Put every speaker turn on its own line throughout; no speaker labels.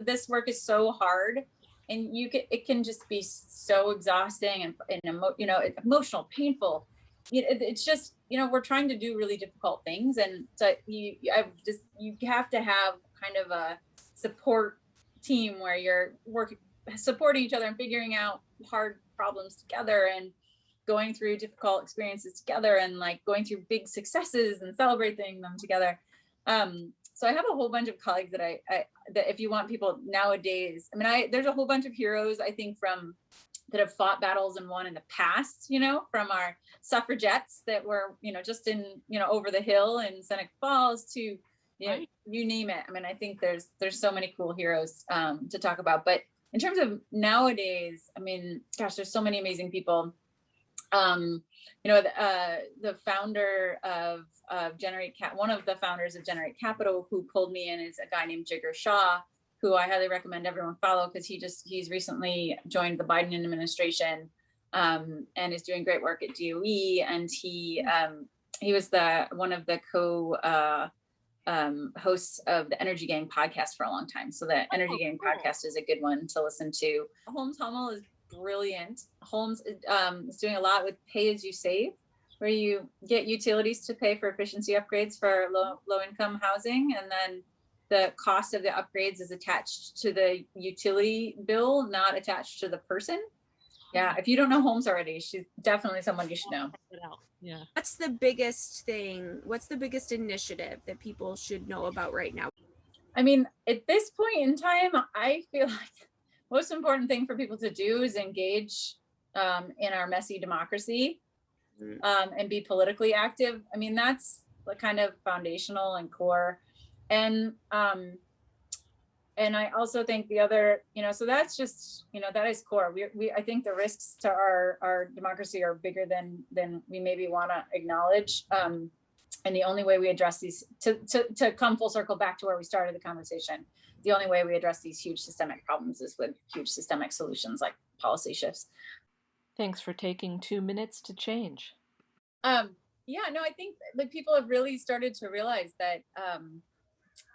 this work is so hard, and it can just be so exhausting and emotional, painful. It's just, we're trying to do really difficult things. And so you have to have kind of a support team where you're supporting each other and figuring out hard problems together and going through difficult experiences together and like going through big successes and celebrating them together. So I have a whole bunch of colleagues that that if you want people nowadays, there's a whole bunch of heroes, I think, that have fought battles and won in the past, from our suffragettes that were, just in, over the hill in Seneca Falls to,
right.
You name it. I think there's so many cool heroes to talk about. But in terms of nowadays, gosh, there's so many amazing people. The founder of Generate one of the founders of Generate Capital, who pulled me in, is a guy named Jigar Shah, who I highly recommend everyone follow, because he's recently joined the Biden administration and is doing great work at DOE. And he was one of the hosts of the Energy Gang podcast for a long time. So the Energy Gang podcast is a good one to listen to. Holmes Hummel is brilliant. Holmes is doing a lot with pay as you save, where you get utilities to pay for efficiency upgrades for low income housing, and then the cost of the upgrades is attached to the utility bill, not attached to the person. Yeah, if you don't know Holmes already, she's definitely someone you should know.
Yeah.
What's the biggest thing? What's the biggest initiative that people should know about right now?
At this point in time, I feel like most important thing for people to do is engage in our messy democracy and be politically active. That's the kind of foundational and core. And I also think the other, so that's just, that is core. I think the risks to our democracy are bigger than we maybe want to acknowledge. And the only way we address these, to come full circle back to where we started the conversation, the only way we address these huge systemic problems is with huge systemic solutions like policy shifts.
Thanks for taking 2 minutes to change.
I think like people have really started to realize that,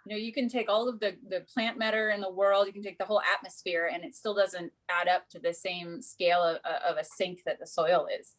you can take all of the plant matter in the world, you can take the whole atmosphere, and it still doesn't add up to the same scale of a sink that the soil is.